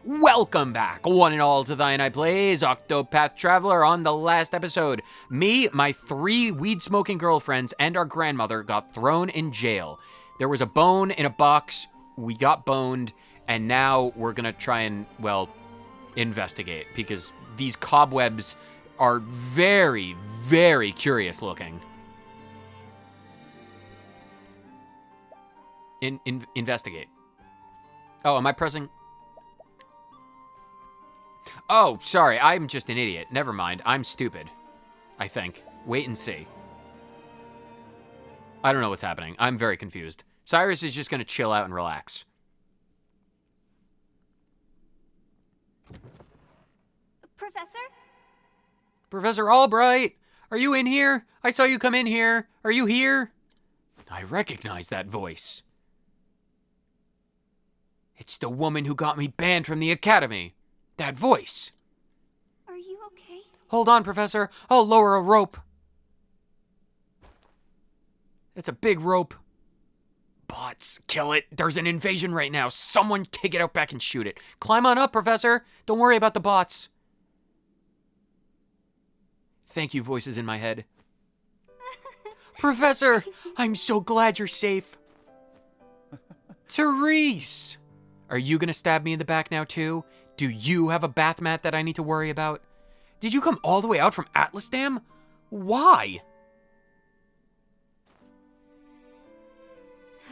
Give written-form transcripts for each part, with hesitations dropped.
Welcome back, one and all, to Thine I Plays Octopath Traveler. On the last episode, me, my 3 weed-smoking girlfriends, and our grandmother got thrown in jail. There was a bone in a box, we got boned, and now we're gonna try and, well, investigate, because these cobwebs are very, very curious looking. Investigate. Oh, am I pressing... Oh, sorry, I'm just an idiot. Never mind, I'm stupid. I think. Wait and see. I don't know what's happening. I'm very confused. Cyrus is just gonna chill out and relax. Professor? Professor Albright, are you in here? I saw you come in here. Are you here? I recognize that voice. It's the woman who got me banned from the academy. That voice. Are you okay? Hold on, Professor. I'll lower a rope. It's a big rope. Bots, kill it. There's an invasion right now. Someone take it out back and shoot it. Climb on up, Professor. Don't worry about the bots. Thank you, voices in my head. Professor, I'm so glad you're safe. Therese! Are you gonna stab me in the back now, too? Do you have a bath mat that I need to worry about? Did you come all the way out from Atlas Dam? Why?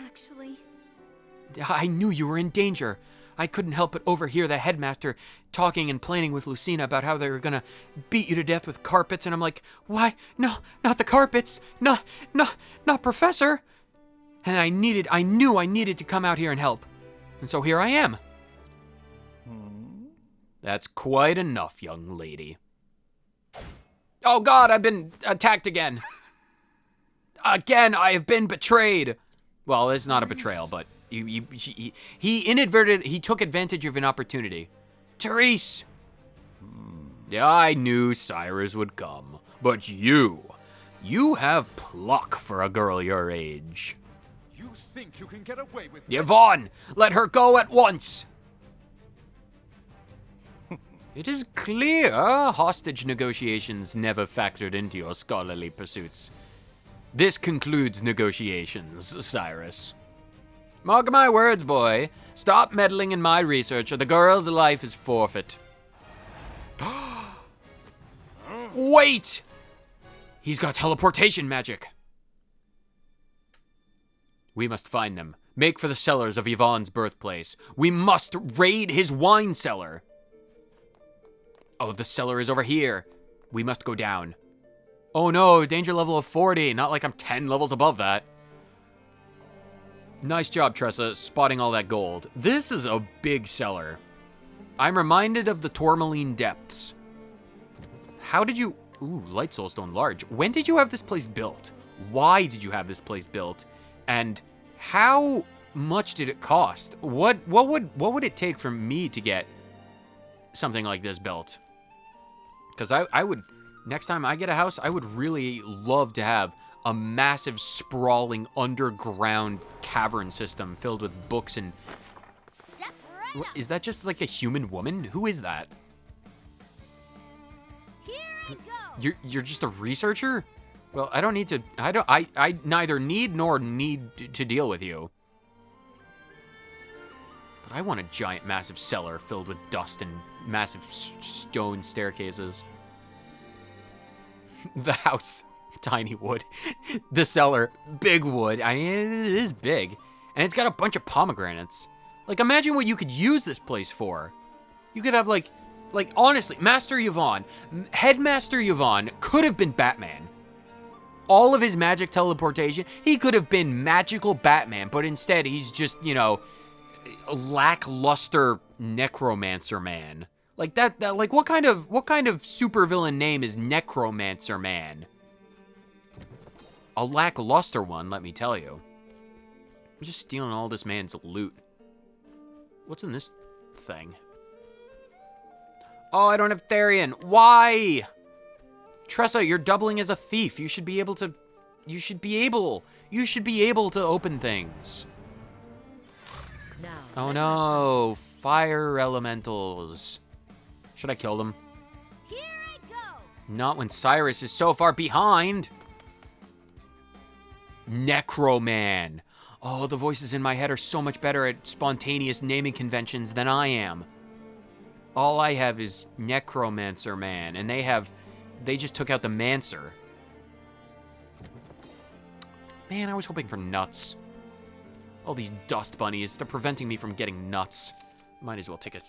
Actually... I knew you were in danger. I couldn't help but overhear the headmaster talking and planning with Lucina about how they were gonna beat you to death with carpets, and I'm like, why? No, not the carpets. No, not Professor. And I knew I needed to come out here and help. And so here I am. That's quite enough, young lady. Oh God, I've been attacked again. Again, I have been betrayed. Well, it's not a betrayal, but he took advantage of an opportunity. Therese! Yeah, I knew Cyrus would come, but you have pluck for a girl your age. You think you can get away with this? Yvonne, let her go at once. It is clear hostage negotiations never factored into your scholarly pursuits. This concludes negotiations, Cyrus. Mark my words, boy. Stop meddling in my research or the girl's life is forfeit. Wait! He's got teleportation magic. We must find them. Make for the cellars of Yvonne's birthplace. We must raid his wine cellar. Oh, the cellar is over here. We must go down. Oh no, danger level of 40. Not like I'm 10 levels above that. Nice job, Tressa, spotting all that gold. This is a big cellar. I'm reminded of the Tourmaline Depths. How did you... Ooh, Light Soulstone Large. When did you have this place built? Why did you have this place built? And how much did it cost? What would it take for me to get something like this built? Because I would, next time I get a house, I would really love to have a massive, sprawling, underground cavern system filled with books and... Step right up. Is that just like a human woman? Who is that? Here I go. You're just a researcher? Well, I don't need to... I neither need nor need to deal with you. But I want a giant, massive cellar filled with dust and massive stone staircases. The house, tiny wood. The cellar, big wood. I mean, it is big. And it's got a bunch of pomegranates. Like, imagine what you could use this place for. You could have, like honestly, Master Yvonne, Headmaster Yvonne could have been Batman. All of his magic teleportation, he could have been magical Batman, but instead he's just, you know, lackluster necromancer man. Like that like what kind of supervillain name is Necromancer Man? A lackluster one, let me tell you. I'm just stealing all this man's loot. What's in this thing? Oh, I don't have Therian. Why? Tressa, you're doubling as a thief. You should be able to open things. Now Oh no, fire elementals. Should I kill them? Here I go. Not when Cyrus is so far behind. Necroman. Oh, the voices in my head are so much better at spontaneous naming conventions than I am. All I have is Necromancer Man, and they just took out the Mancer. Man, I was hoping for nuts. All these dust bunnies, they're preventing me from getting nuts. Might as well take a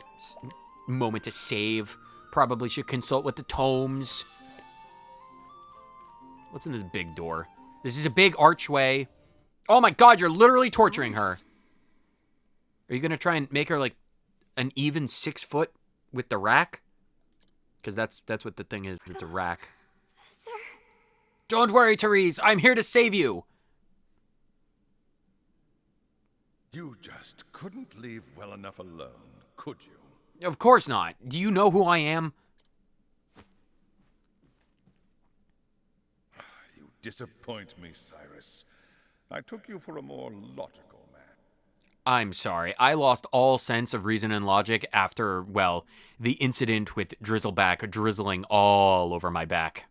moment to save. Probably should consult with the tomes. What's in this big door? This is a big archway. Oh my god, you're literally torturing her. Are you gonna try and make her like an even 6 foot with the rack? Because that's what the thing is, it's a rack. Sir. Don't worry, Therese, I'm here to save you. You just couldn't leave well enough alone, could you? Of course not. Do you know who I am? You disappoint me, Cyrus. I took you for a more logical man. I'm sorry. I lost all sense of reason and logic after, well, the incident with Drizzleback drizzling all over my back.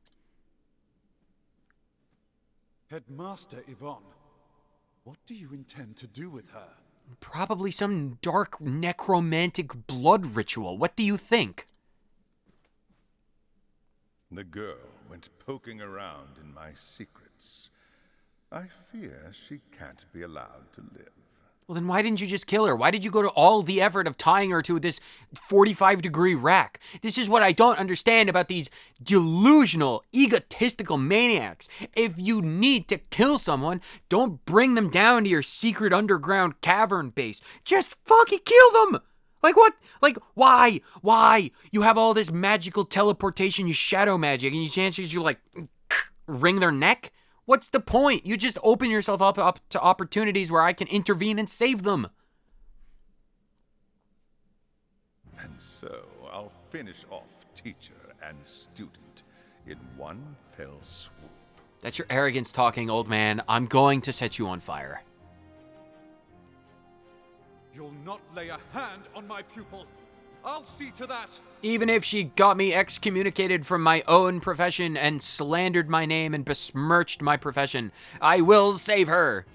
Headmaster Yvonne, what do you intend to do with her? Probably some dark necromantic blood ritual. What do you think? The girl went poking around in my secrets. I fear she can't be allowed to live. Well, then why didn't you just kill her? Why did you go to all the effort of tying her to this 45-degree rack? This is what I don't understand about these delusional, egotistical maniacs. If you need to kill someone, don't bring them down to your secret underground cavern base. Just fucking kill them! Like what? Like, why? Why? You have all this magical teleportation, you shadow magic, and you chances you like wring their neck? What's the point? You just open yourself up to opportunities where I can intervene and save them. And so I'll finish off teacher and student in one fell swoop. That's your arrogance talking, old man. I'm going to set you on fire. You'll not lay a hand on my pupil. I'll see to that. Even if she got me excommunicated from my own profession and slandered my name and besmirched my profession, I will save her.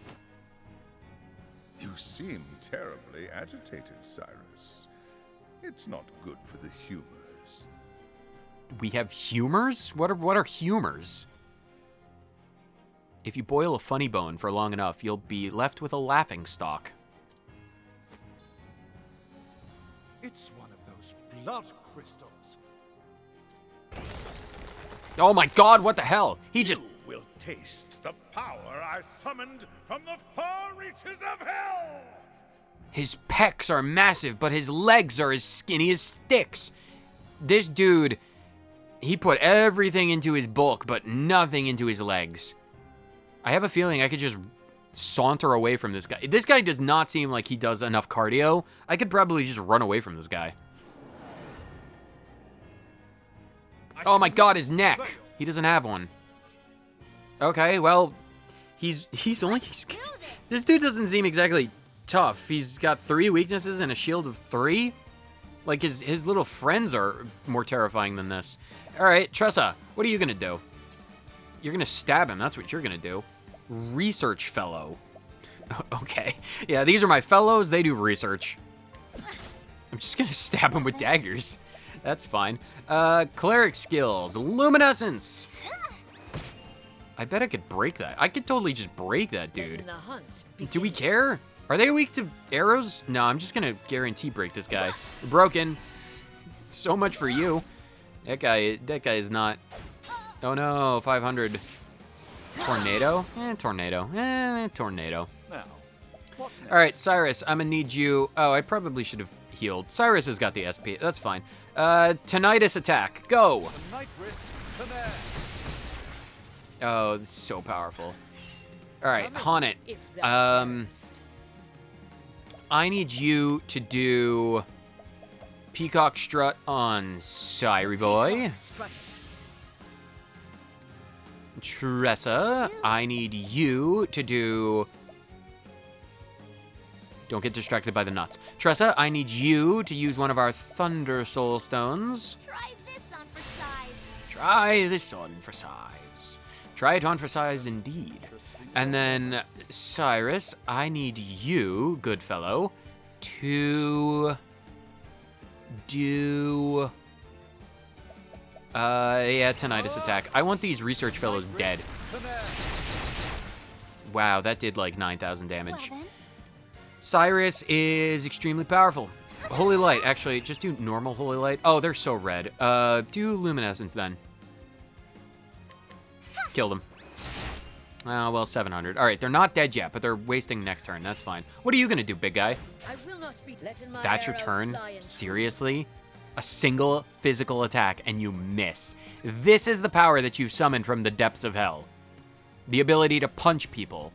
You seem terribly agitated, Cyrus. It's not good for the humors. We have humors? What are humors? If you boil a funny bone for long enough, you'll be left with a laughing stock. It's one of those blood crystals. Oh my god, what the hell? He just... You will taste the power I summoned from the far reaches of hell! His pecs are massive, but his legs are as skinny as sticks. This dude, he put everything into his bulk, but nothing into his legs. I have a feeling I could just saunter away from this guy. This guy does not seem like he does enough cardio. I could probably just run away from this guy. Oh my god, his neck. He doesn't have one. Okay, well, he's only... This dude doesn't seem exactly tough. He's got 3 weaknesses and a shield of 3. Like, his little friends are more terrifying than this. All right, Tressa, what are you gonna do? You're gonna stab him. That's what you're gonna do. Research fellow. Okay. Yeah, these are my fellows. They do research. I'm just gonna stab him with daggers. That's fine. Cleric skills. Luminescence. I bet I could break that. I could totally just break that dude. Do we care? Are they weak to arrows? No, I'm just gonna guarantee break this guy. Broken. So much for you. That guy is not. Oh no, 500. Tornado? Tornado. Tornado. All right, Cyrus, I'm gonna need you. Oh, I probably should have healed. Cyrus has got the SP. That's fine. Tinnitus attack. Go. Oh, this is so powerful. All right, Haunt it. I need you to do Peacock Strut on Syrie Boy. Tressa, I need you to do Don't get distracted by the nuts. Tressa, I need you to use one of our Thunder Soul Stones. Try this on for size. Try this on for size. Try it on for size indeed. And then, Cyrus, I need you, good fellow, to do... yeah, tinnitus attack. I want these research fellows dead. Wow, that did like 9,000 damage. Well, then. Cyrus is extremely powerful. Holy Light, actually, just do normal Holy Light. Oh, they're so red. Do Luminescence then. Kill them. Oh, well, 700. All right, they're not dead yet, but they're wasting next turn. That's fine. What are you gonna do, big guy? I will not be letting my That's your arrow turn? fly in. Seriously? A single physical attack and you miss. This is the power that you summoned from the depths of hell. The ability to punch people.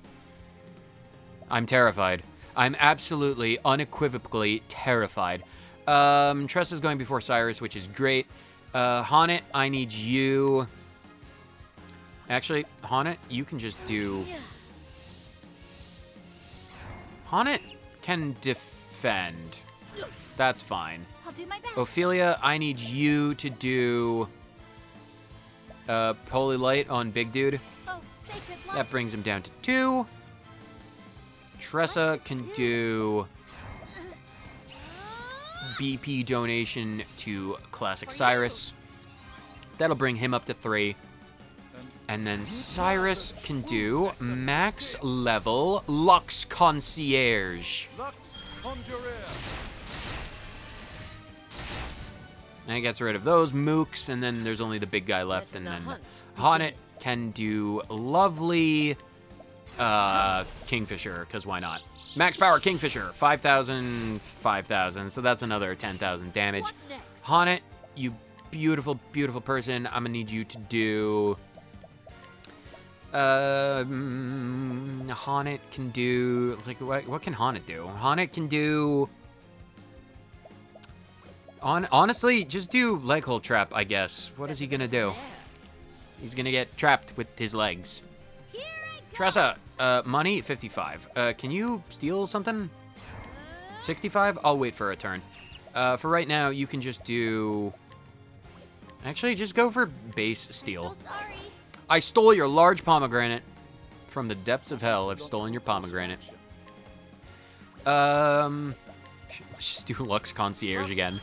I'm terrified. I'm absolutely, unequivocally terrified. Tressa's going before Cyrus, which is great. Honnet, I need you... Actually, Honnet, you can just do... Honnet can defend. That's fine. I'll do my best. Ophelia, I need you to do... Holy Light on Big Dude. Oh, sacred light. That brings him down to 2. Tressa can do BP donation to Classic Cyrus. That'll bring him up to 3. And then Cyrus can do max level Lux Concierge. Lux Conjurer. And it gets rid of those mooks, and then there's only the big guy left, and then Honnet can do lovely Kingfisher, because why not? Max power Kingfisher, 5,000, 5,000, so that's another 10,000 damage. What next? Honnet, you beautiful, beautiful person, I'm gonna need you to do... Honnet can do... Like, what can Honnet do? Honnet can do... Honestly, just do leg hold trap, I guess. What is he gonna do? He's gonna get trapped with his legs. Here I go. Tressa, money, 55. Can you steal something? 65? I'll wait for a turn. For right now, you can just do... Actually, just go for base steal. So sorry. I stole your large pomegranate. From the depths of hell, I've stolen your pomegranate. Let's just do Lux Concierge again.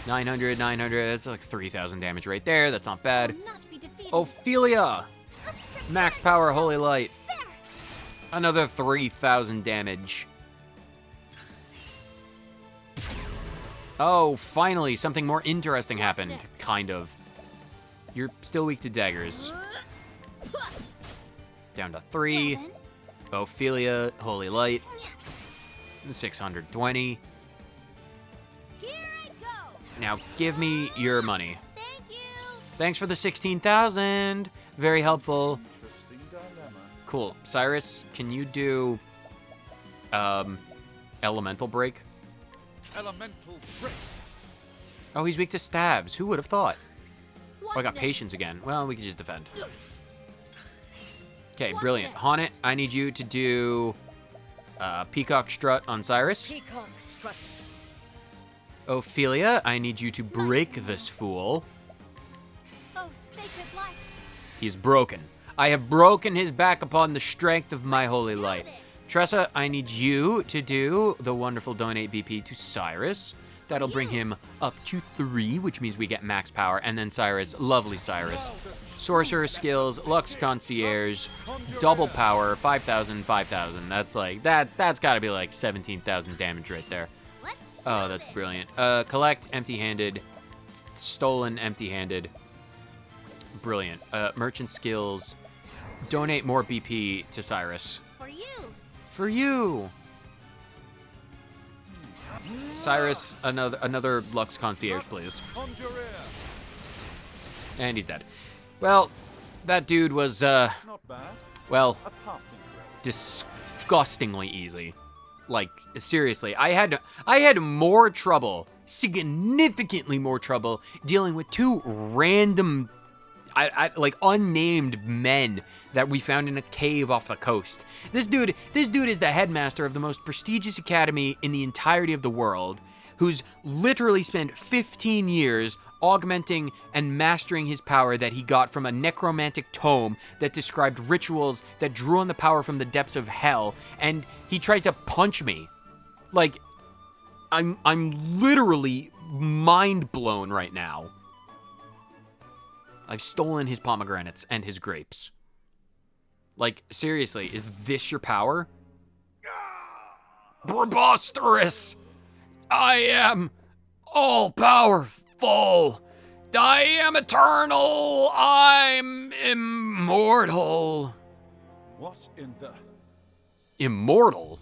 900, 900, that's like 3,000 damage right there. That's not bad. I'll not be defeated. Ophelia! Max power, Holy Light. There. Another 3,000 damage. Oh, finally, something more interesting happened. Kind of. You're still weak to daggers. Down to 3. Well, then. Ophelia, Holy Light. 620. Here I go. Now give me your money. Thank you. Thanks for the 16,000. Very helpful. Interesting dilemma. Cool. Cyrus, can you do elemental break? Elemental break. Oh, he's weak to stabs. Who would have thought? What Oh, I got next? patience again. Well, we can just defend. Okay, brilliant. Honnet, I need you to do Peacock Strut on Cyrus. Peacock strut. Ophelia, I need you to break this fool. Oh, sacred light. He is broken. I have broken his back upon the strength of my holy do light. this. Tressa, I need you to do the wonderful donate BP to Cyrus. That'll bring him up to 3, which means we get max power. And then Cyrus, lovely Cyrus. Sorcerer skills, Lux Concierge, double power, 5,000, 5,000. That's like, that's gotta be like 17,000 damage right there. Let's do Oh, that's this. brilliant. Collect empty-handed, stolen empty-handed. Brilliant. Merchant skills, donate more BP to Cyrus. For you. For you. Cyrus, another Lux Concierge, please. Conjurer. And he's dead. Well, that dude was, Not bad. well, A passing grade. disgustingly easy. Like, seriously, I had more trouble, significantly more trouble, dealing with 2 random like unnamed men that we found in a cave off the coast. This dude is the headmaster of the most prestigious academy in the entirety of the world, who's literally spent 15 years augmenting and mastering his power that he got from a necromantic tome that described rituals that drew on the power from the depths of hell, and he tried to punch me. Like, I'm literally mind blown right now. I've stolen his pomegranates and his grapes. Like, seriously, is this your power? Preposterous! I am all-powerful. I am eternal. I'm immortal. What in the... Immortal?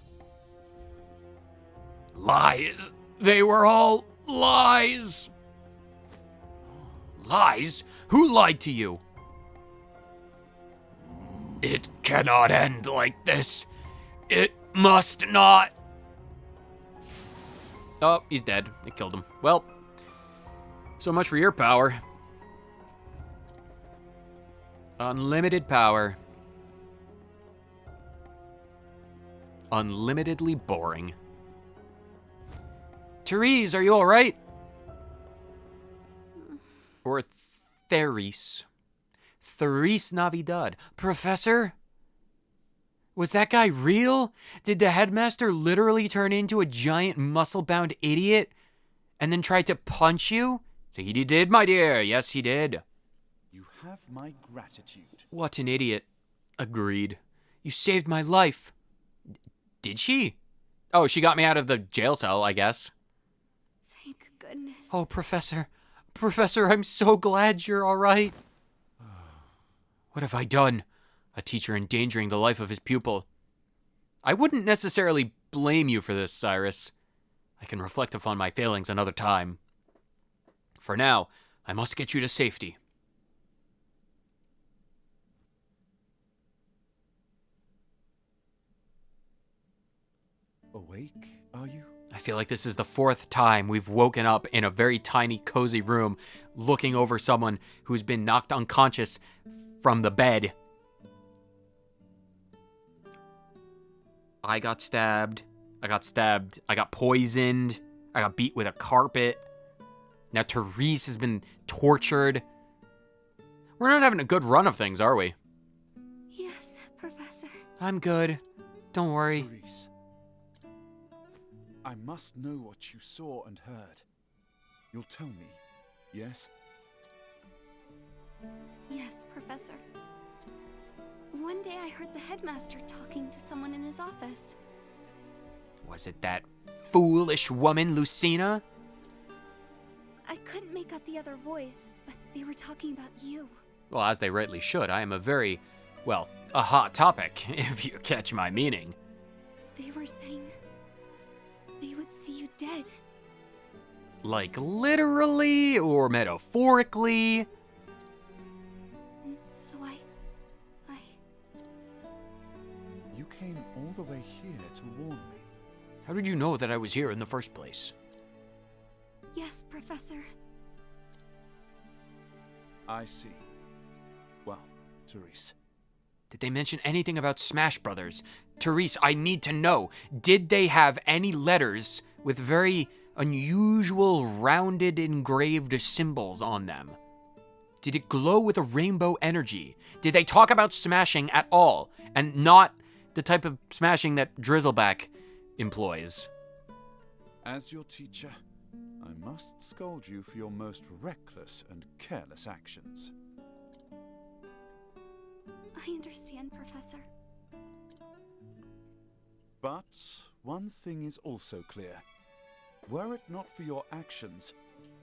Lies. They were all lies. Lies? Who lied to you? It cannot end like this. It must not. Oh, he's dead. It killed him. Well, so much for your power. Unlimited power. Unlimitedly boring. Therese, are you alright? Or Therese. Therese Navidad. Professor? Was that guy real? Did the headmaster literally turn into a giant muscle-bound idiot and then try to punch you? So he did, my dear. Yes, he did. You have my gratitude. What an idiot. Agreed. You saved my life. Did she? Oh, she got me out of the jail cell, I guess. Thank goodness. Oh, Professor. Professor, I'm so glad you're all right. What have I done? A teacher endangering the life of his pupil. I wouldn't necessarily blame you for this, Cyrus. I can reflect upon my failings another time. For now, I must get you to safety. Awake, are you? I feel like this is the 4th time we've woken up in a very tiny, cozy room looking over someone who's been knocked unconscious from the bed. I got stabbed. I got poisoned. I got beat with a carpet. Now Therese has been tortured. We're not having a good run of things, are we? Yes, Professor. I'm good. Don't worry. Therese, I must know what you saw and heard. You'll tell me, yes? Yes, Professor. One day I heard the headmaster talking to someone in his office. Was it that foolish woman, Lucina? I couldn't make out the other voice, but they were talking about you. Well, as they rightly should. I am a very, well, a hot topic, if you catch my meaning. They were saying they would see you dead. Like literally or metaphorically? And so I... You came all the way here to warn me. How did you know that I was here in the first place? Yes, Professor. I see. Well, Therese. Did they mention anything about Smash Brothers? Therese, I need to know. Did they have any letters with very unusual rounded engraved symbols on them? Did it glow with a rainbow energy? Did they talk about smashing at all? And not the type of smashing that Drizzleback employs? As your teacher, I must scold you for your most reckless and careless actions. I understand, Professor. But one thing is also clear. Were it not for your actions,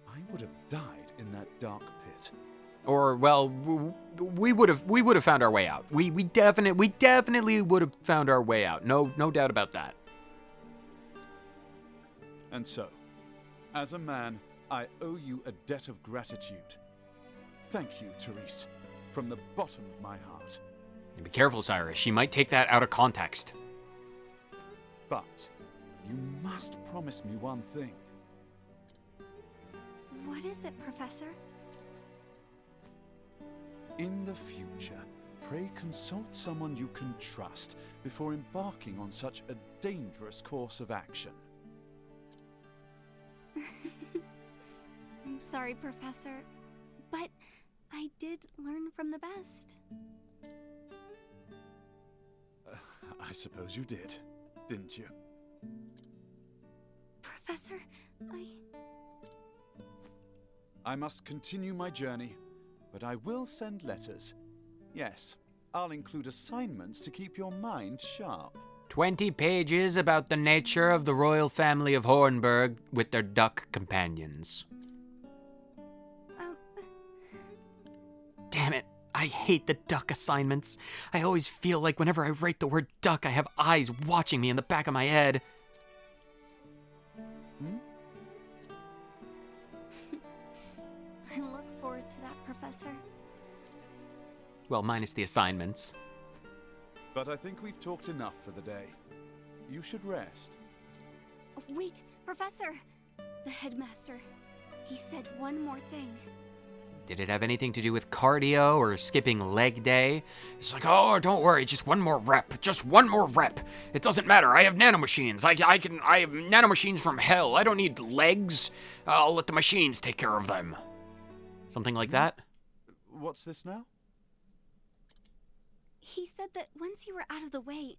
I would have died in that dark pit. Or, well, we would have found our way out. We definitely would have found our way out. No doubt about that. And so, as a man, I owe you a debt of gratitude. Thank you, Therese, from the bottom of my heart. Be careful, Cyrus. She might take that out of context. But you must promise me one thing. What is it, Professor? In the future, pray consult someone you can trust before embarking on such a dangerous course of action. I'm sorry, Professor, but I did learn from the best. I suppose you did, didn't you? Professor, I must continue my journey, but I will send letters. Yes, I'll include assignments to keep your mind sharp. 20 pages about the nature of the royal family of Hornburg with their duck companions. Damn it, I hate the duck assignments. I always feel like whenever I write the word duck, I have eyes watching me in the back of my head. I look forward to that, Professor. Well, minus the assignments. But I think we've talked enough for the day. You should rest. Wait, Professor! The Headmaster. He said one more thing. Did it have anything to do with cardio or skipping leg day? It's like, oh, don't worry, just one more rep. Just one more rep. It doesn't matter. I have nanomachines. I have nanomachines from hell. I don't need legs. I'll let the machines take care of them. Something like that? What's this now? He said that once you were out of the way,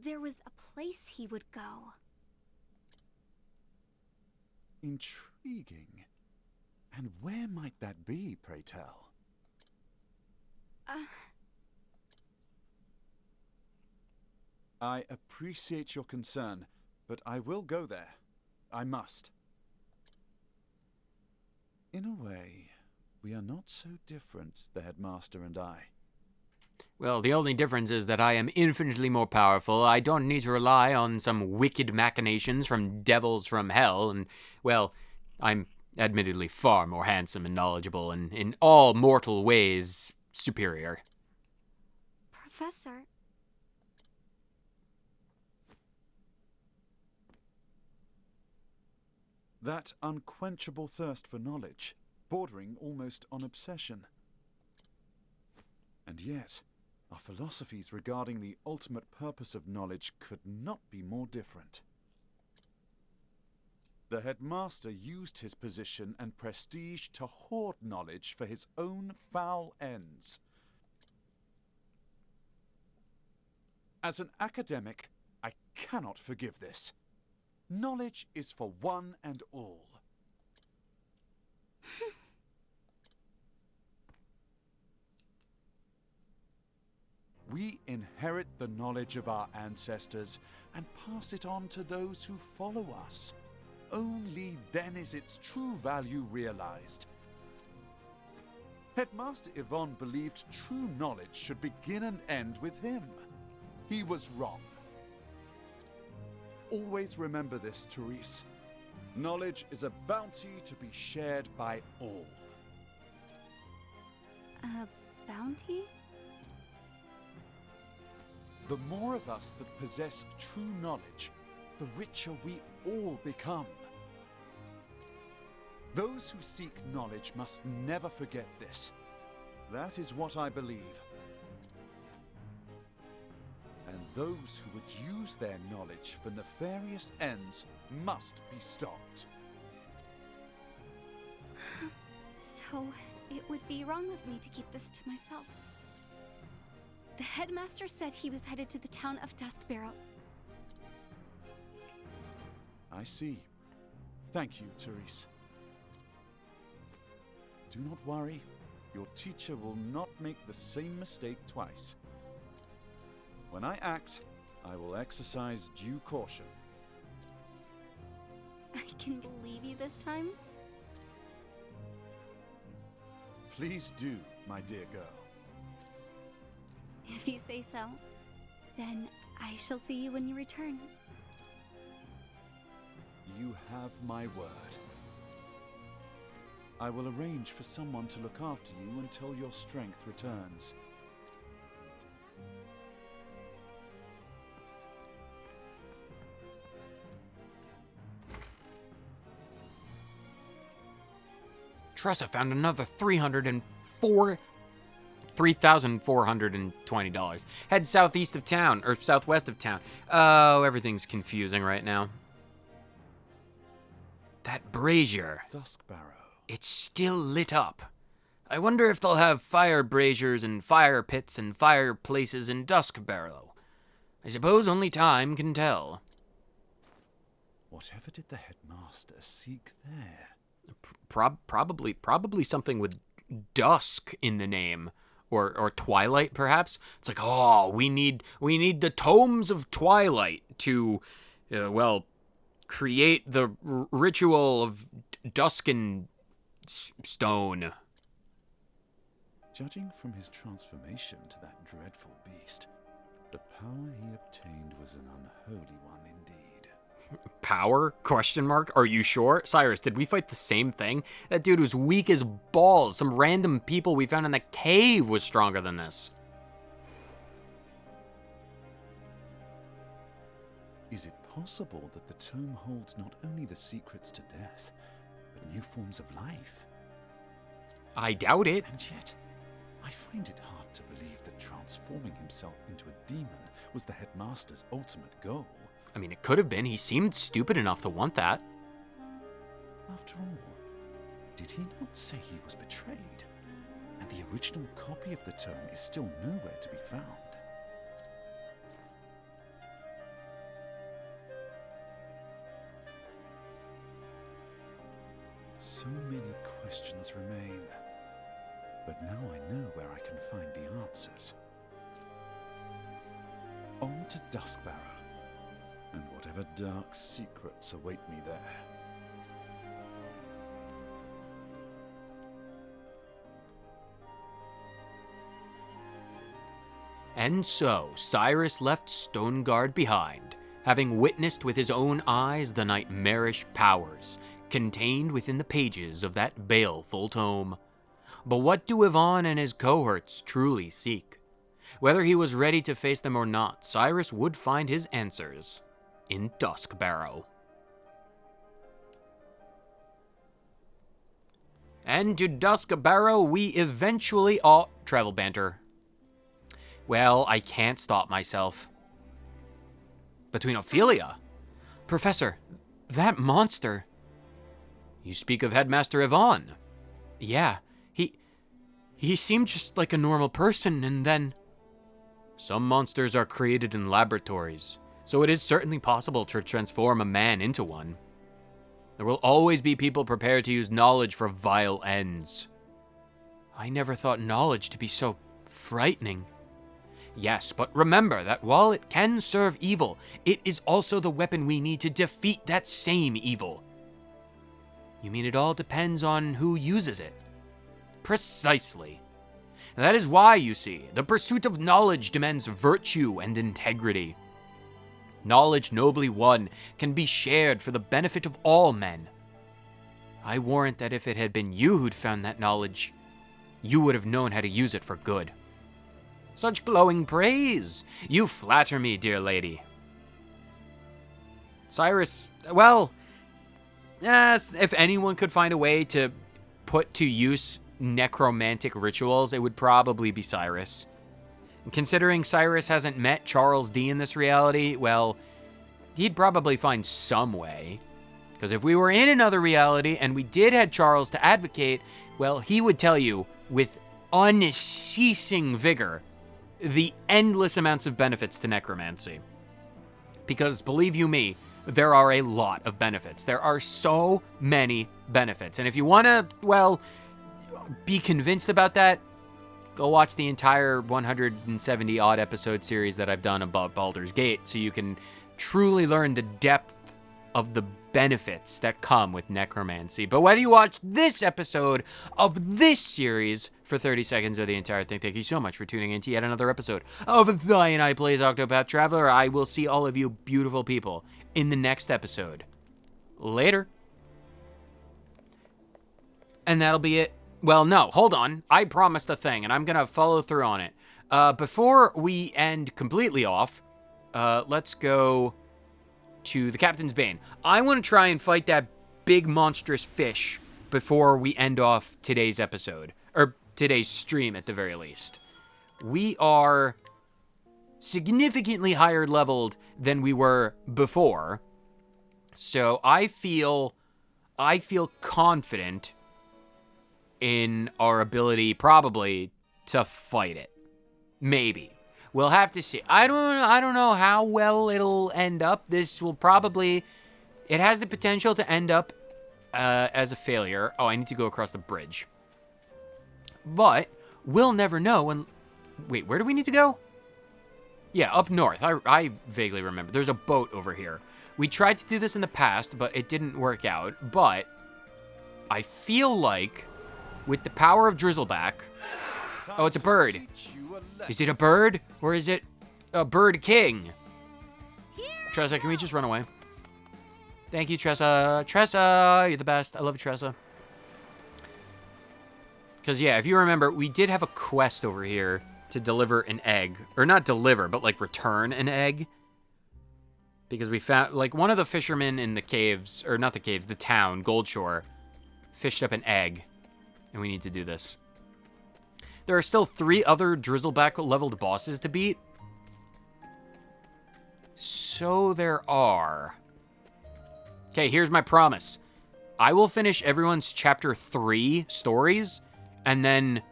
there was a place he would go. Intriguing. And where might that be, pray tell? I appreciate your concern, but I will go there. I must. In a way, we are not so different, the Headmaster and I. Well, the only difference is that I am infinitely more powerful. I don't need to rely on some wicked machinations from devils from hell, and, well, I'm admittedly far more handsome and knowledgeable, and in all mortal ways superior. Professor? That unquenchable thirst for knowledge, bordering almost on obsession. And yet, our philosophies regarding the ultimate purpose of knowledge could not be more different. The Headmaster used his position and prestige to hoard knowledge for his own foul ends. As an academic, I cannot forgive this. Knowledge is for one and all. We inherit the knowledge of our ancestors and pass it on to those who follow us. Only then is its true value realized. Headmaster Yvonne believed true knowledge should begin and end with him. He was wrong. Always remember this, Therese. Knowledge is a bounty to be shared by all. A bounty? The more of us that possess true knowledge, the richer we all become. Those who seek knowledge must never forget this. That is what I believe. And those who would use their knowledge for nefarious ends must be stopped. So, it would be wrong of me to keep this to myself. The Headmaster said he was headed to the town of Duskbarrow. I see. Thank you, Therese. Do not worry. Your teacher will not make the same mistake twice. When I act, I will exercise due caution. I can believe you this time? Please do, my dear girl. If you say so, then I shall see you when you return. You have my word. I will arrange for someone to look after you until your strength returns. Tressa found another 304 $3,420. Head southeast of town, or southwest of town. Oh, everything's confusing right now. That brazier. Duskbarrow. It's still lit up. I wonder if they'll have fire braziers and fire pits and fireplaces in Duskbarrow. I suppose only time can tell. Whatever did the headmaster seek there? Probably something with dusk in the name. Or twilight, perhaps? It's like, oh, we need the tomes of twilight to, create the ritual of dusk and stone. Judging from his transformation to that dreadful beast, the power he obtained was an unholy one indeed. Power? Question mark? Are you sure? Cyrus, did we fight the same thing? That dude was weak as balls. Some random people we found in the cave was stronger than this. Is it possible that the tome holds not only the secrets to death, but new forms of life? I doubt it. And yet, I find it hard to believe that transforming himself into a demon was the headmaster's ultimate goal. I mean, it could have been. He seemed stupid enough to want that. After all, did he not say he was betrayed? And the original copy of the tome is still nowhere to be found. So many questions remain. But now I know where I can find the answers. On to Duskbarrow, and whatever dark secrets await me there. And so, Cyrus left Stoneguard behind, having witnessed with his own eyes the nightmarish powers contained within the pages of that baleful tome. But what do Yvonne and his cohorts truly seek? Whether he was ready to face them or not, Cyrus would find his answers in Duskbarrow. And to Duskbarrow we eventually all... Travel banter. Well, I can't stop myself. Between Ophelia? Professor, that monster... You speak of Headmaster Yvonne. Yeah, he seemed just like a normal person, and then... Some monsters are created in laboratories, so it is certainly possible to transform a man into one. There will always be people prepared to use knowledge for vile ends. I never thought knowledge to be so frightening. Yes, but remember that while it can serve evil, it is also the weapon we need to defeat that same evil. You mean it all depends on who uses it? Precisely. That is why, you see, the pursuit of knowledge demands virtue and integrity. Knowledge nobly won can be shared for the benefit of all men. I warrant that if it had been you who'd found that knowledge, you would have known how to use it for good. Such glowing praise! You flatter me, dear lady. Cyrus, well, yes, if anyone could find a way to put to use necromantic rituals, it would probably be Cyrus. And considering Cyrus hasn't met Charles D in this reality, well, he'd probably find some way. Because if we were in another reality and we did have Charles to advocate, well, he would tell you with unceasing vigor the endless amounts of benefits to necromancy. Because believe you me, there are a lot of benefits. There are so many benefits. And if you want to, well, be convinced about that, go watch the entire 170 odd episode series that I've done about Baldur's Gate so you can truly learn the depth of the benefits that come with necromancy. But whether you watch this episode of this series for 30 seconds or the entire thing, thank you so much for tuning in to yet another episode of The I and I Plays Octopath Traveler. I will see all of you beautiful people in the next episode. Later. And that'll be it. Well, no, hold on. I promised a thing, and I'm going to follow through on it. Before we end completely off, let's go to the Captain's Bane. I want to try and fight that big monstrous fish before we end off today's episode. Or today's stream, at the very least. we are significantly higher leveled than we were before. So I feel confident in our ability probably to fight it. Maybe. We'll have to see. I don't know how well it'll end up. This will probably, it has the potential to end up as a failure. Oh, I need to go across the bridge. But we'll never know. And wait, where do we need to go? Yeah, up north. I vaguely remember. There's a boat over here. We tried to do this in the past, but it didn't work out. But I feel like with the power of Drizzleback... Oh, it's a bird. Is it a bird? Or is it a bird king? Tressa, can we just run away? Thank you, Tressa. Tressa, you're the best. I love you, Tressa. Because, yeah, if you remember, we did have a quest over here to deliver an egg. Or not deliver, but, like, return an egg. Because we found, like, one of the fishermen in the caves, or not the caves, the town, Goldshore, fished up an egg. And we need to do this. There are still 3 other Drizzleback-leveled bosses to beat. So there are. Okay, here's my promise. I will finish everyone's Chapter 3 stories, and then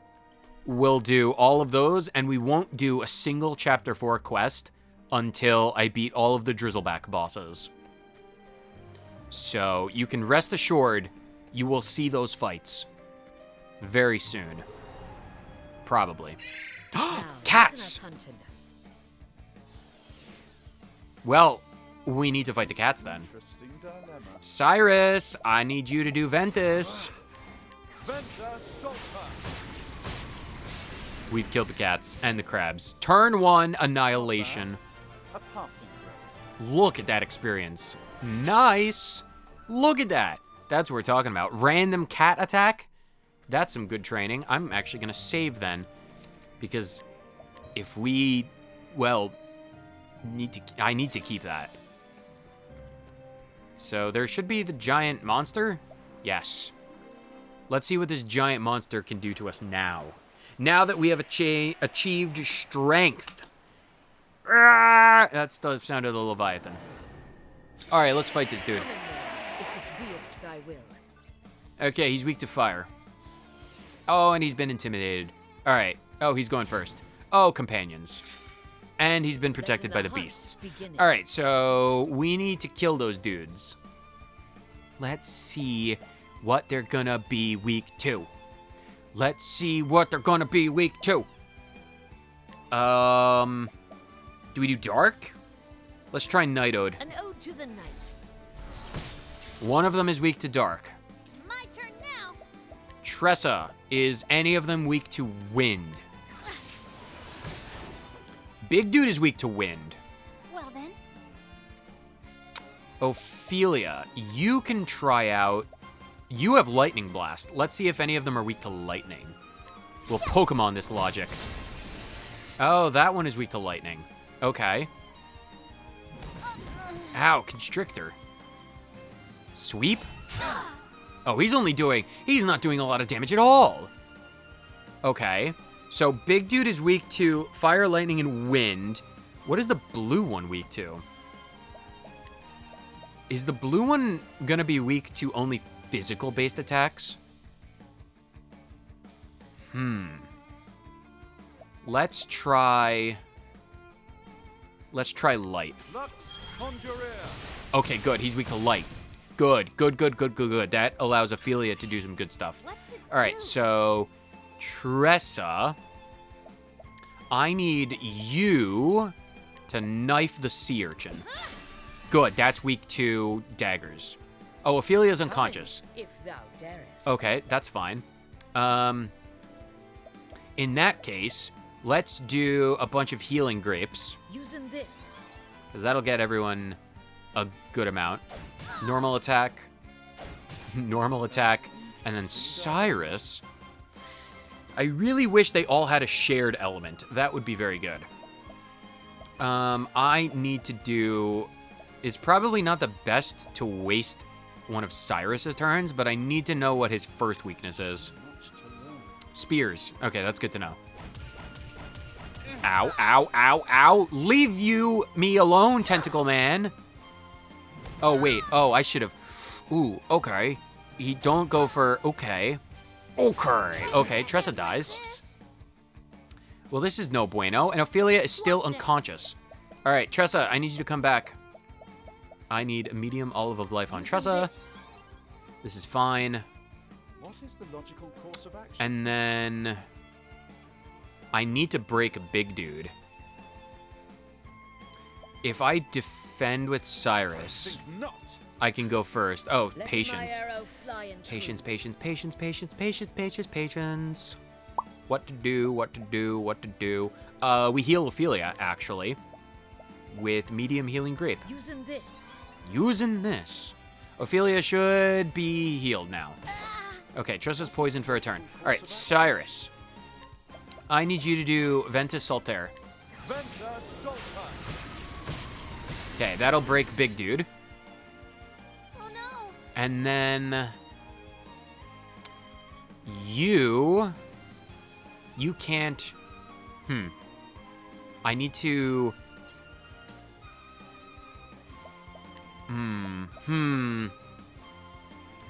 we'll do all of those, and we won't do a single Chapter 4 quest until I beat all of the Drizzleback bosses. So you can rest assured you will see those fights very soon. Probably. Cats! Well, we need to fight the cats then. Cyrus, I need you to do Ventus. We've killed the cats and the crabs. Turn 1, Annihilation. Look at that experience. Nice. Look at that. That's what we're talking about. Random cat attack. That's some good training. I'm actually going to save then. Because if we, well, I need to keep that. So there should be the giant monster. Yes. Let's see what this giant monster can do to us now. Now that we have achieved strength. That's the sound of the Leviathan. All right, let's fight this dude. If this beest thy will. Okay, he's weak to fire. Oh, and he's been intimidated. All right. Oh, he's going first. Oh, companions. And he's been protected by the beasts. All right, so we need to kill those dudes. Let's see what they're gonna be weak to. Let's see what they're gonna be weak to. Do we do dark? Let's try Night Ode. An ode to the night. One of them is weak to dark. It's my turn now. Tressa, is any of them weak to wind? Big dude is weak to wind. Well then. Ophelia, you can try out. You have Lightning Blast. Let's see if any of them are weak to lightning. We'll Pokemon this logic. Oh, that one is weak to lightning. Okay. Ow, Constrictor. Sweep? Oh, he's not doing a lot of damage at all. Okay. So big dude is weak to fire, lightning, and wind. What is the blue one weak to? Is the blue one gonna be weak to only physical-based attacks? Let's try light. Okay, good. He's weak to light. Good. That allows Ophelia to do some good stuff. All right, so Tressa, I need you to knife the sea urchin. Good, that's weak to daggers. Oh, Ophelia's unconscious. If thou darest. Okay, that's fine. In that case, let's do a bunch of healing grapes. Using this. Because that'll get everyone a good amount. Normal attack, and then Cyrus. I really wish they all had a shared element. That would be very good. I need to do... It's probably not the best to waste one of Cyrus's turns, but I need to know what his first weakness is. Spears. Okay, that's good to know. Ow, ow, ow, ow. Leave me alone, Tentacle Man. Oh, wait. Oh, I should have. Ooh, okay. Don't go for. Okay. Okay, Tressa dies. Well, this is no bueno, and Ophelia is still unconscious. All right, Tressa, I need you to come back. I need a medium olive of life on Tressa. This is fine. What is the logical course of action? And then I need to break a big dude. If I defend with Cyrus, Think not. I can go first. Oh, Let patience. my arrow fly and Patience, true. patience, patience, patience, patience, patience, patience. What to do, what to do, what to do. We heal Ophelia, actually, with medium healing grape. Using this. Using this. Ophelia should be healed now. Okay, Tressa's poisoned for a turn. All right, Cyrus. I need you to do Ventus Saltaire. Venta Sultan. Okay, that'll break big dude. Oh no! And then you can't. I need to.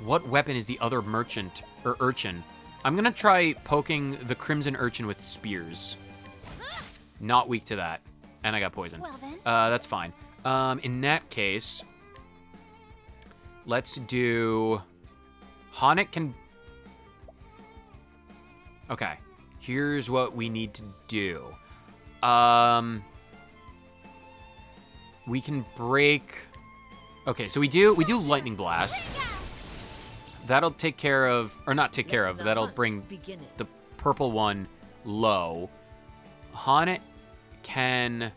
What weapon is the other merchant or urchin? I'm gonna try poking the crimson urchin with spears. Not weak to that, and I got poisoned. Well then. That's fine. In that case, let's do. Hanek can. Okay, here's what we need to do. We can break. Okay, so we do lightning blast. That'll take care of, or not take care of. Let the That'll hunt bring begin it. the purple one low. Hanek can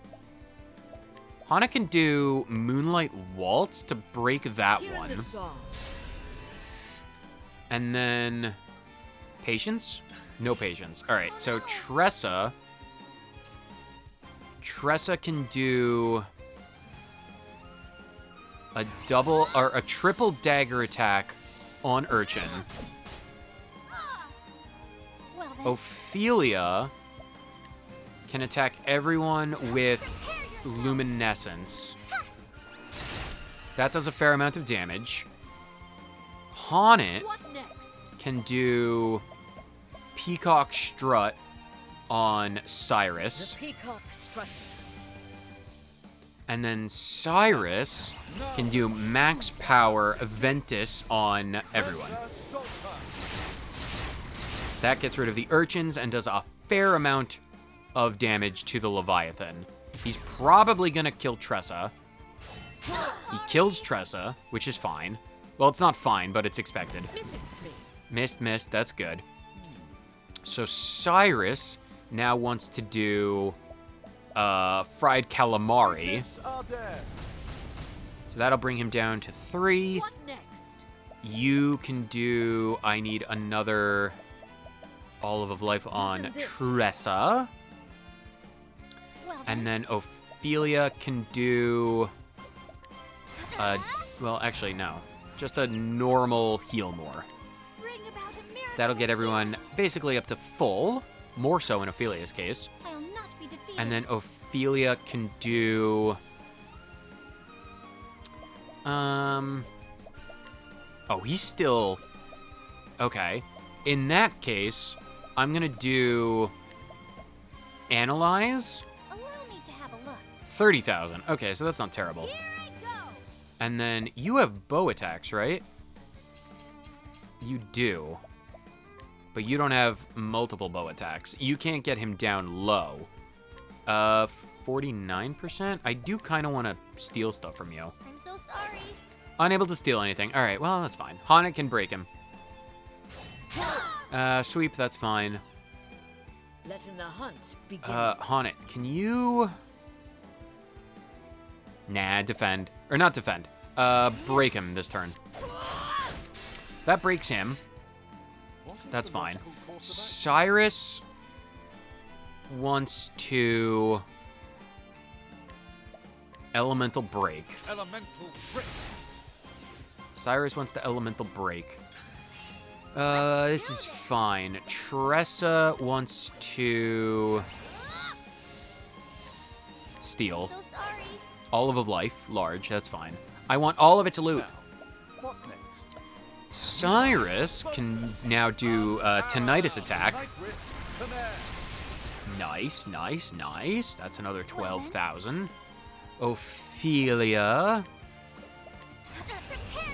do Moonlight Waltz to break that Hearing one. the song. And then patience? No patience. All right, so Tressa can do a double or a triple dagger attack on Urchin. Well then. Ophelia can attack everyone with luminescence. That does a fair amount of damage. Haunted What next? can do Peacock Strut on The Cyrus. peacock struts. And then Cyrus can do max power Ventus on everyone. That gets rid of the urchins and does a fair amount of damage to the Leviathan. He's probably gonna kill Tressa. He kills Tressa, which is fine. Well, it's not fine, but it's expected. Misses me. Missed, that's good. So Cyrus now wants to do fried calamari. So that'll bring him down to 3. What next? You can do, I need another olive of life on Using this. Tressa. Well And then Ophelia can do, well, actually, no. Just a normal heal more. bring about a miracle. That'll get everyone basically up to full, more so in Ophelia's case. I'll not be defeated. And then Ophelia can do, oh, he's still, okay. In that case, I'm gonna do Analyze, Allow me to have a look. 30,000. Okay, so that's not terrible. Here I go. And then you have bow attacks, right? You do. But you don't have multiple bow attacks. You can't get him down low. 49%? I do kind of want to steal stuff from you. I'm so sorry. Unable to steal anything. All right, well, that's fine. Haunted can break him. Sweep, that's fine. Letting the hunt begin. Haunted, can you... Nah, defend. Or not defend. Break him this turn. So that breaks him. That's fine. Cyrus wants to elemental break. Elemental break. Cyrus wants to elemental break. This is fine. Tressa wants to steal. So sorry. Olive of Life, large, that's fine. I want all of its loot. What next? Cyrus can now do Tinnitus attack. Light wrist, command. Nice, nice, nice. That's another 12,000. Ophelia,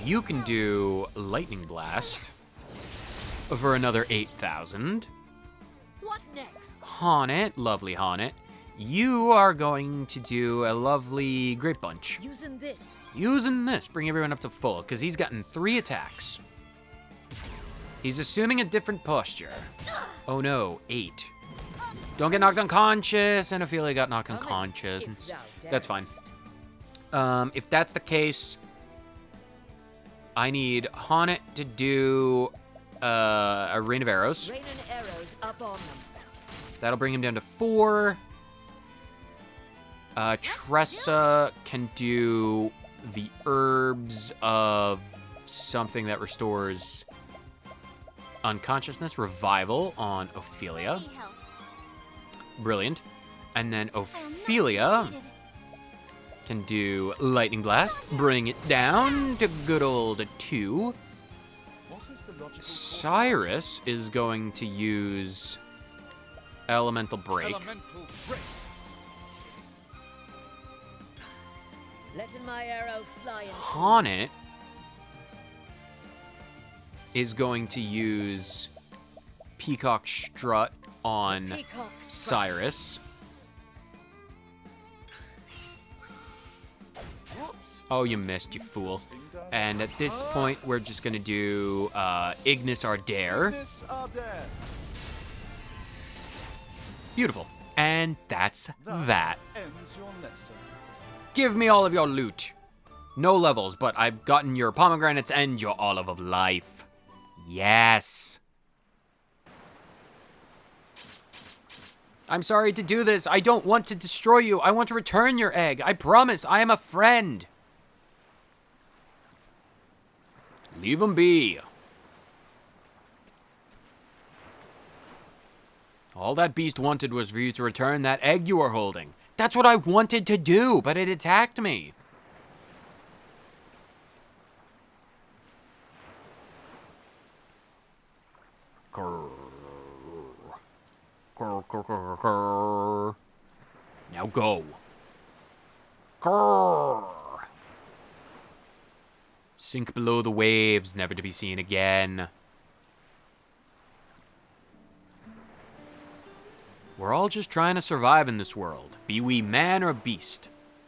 you can do Lightning Blast for another 8,000. What next? Honnet, lovely Honnet. You are going to do a lovely Grape Bunch. Using this. Using this, bring everyone up to full, because he's gotten 3 attacks. He's assuming a different posture. Oh no, 8. Don't get knocked unconscious, and Ophelia got knocked Come in, unconscious. if thou That's fine. darest. If that's the case, I need Honnet to do a Rain of Arrows. Rain and arrows up on them. That'll bring him down to 4. Tressa can do the herbs of something that restores unconsciousness, revival on Ophelia. Let me help. Brilliant. And then I am not Ophelia completed. can do Lightning Blast, bring it down to good old 2. What is the logical Cyrus is going to use Elemental Break. elemental break? Letting my arrow fly and Honnet is going to use Peacock Strut on peacock strut. Cyrus. Whoops. Oh, you missed, you fool. Interesting dive. And at this point, we're just going to do Ignis Ardare. This Ardare. Beautiful. And that's that. Ends your lesson. Give me all of your loot. No levels, but I've gotten your pomegranates and your olive of life. Yes. I'm sorry to do this. I don't want to destroy you. I want to return your egg. I promise. I am a friend. Leave him be. All that beast wanted was for you to return that egg you were holding. That's what I wanted to do, but it attacked me. Grrr. Grrr, grrr, grrr, grrr. Now go. Grrr. Sink below the waves, never to be seen again. We're all just trying to survive in this world, be we man or beast.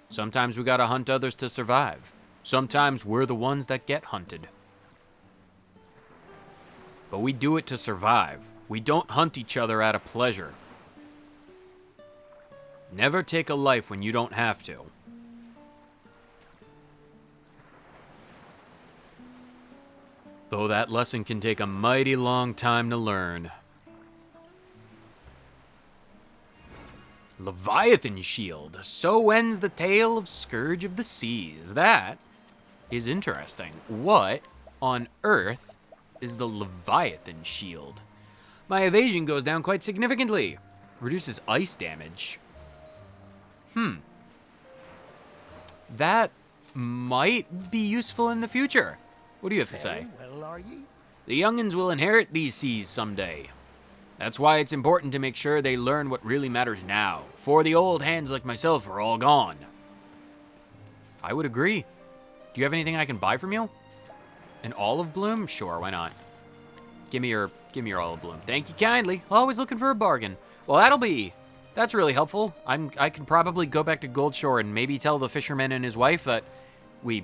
Sometimes we gotta hunt others to survive. Sometimes we're the ones that get hunted. But we do it to survive. We don't hunt each other out of pleasure. Never take a life when you don't have to. Though that lesson can take a mighty long time to learn. Leviathan Shield. So ends the tale of Scourge of the Seas. That is interesting. What on earth is the Leviathan Shield? My evasion goes down quite significantly. Reduces ice damage. That might be useful in the future. What do you have to say? Well, are ye? The youngins will inherit these seas someday. That's why it's important to make sure they learn what really matters now, for the old hands like myself are all gone. I would agree. Do you have anything I can buy from you? An olive bloom? Sure, why not? Give me your olive bloom. Thank you kindly. Always looking for a bargain. Well, that's really helpful. I can probably go back to Goldshore and maybe tell the fisherman and his wife that we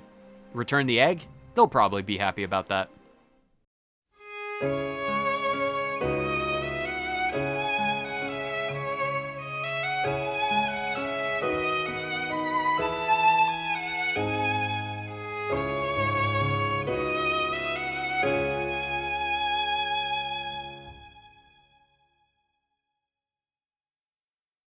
returned the egg. They'll probably be happy about that.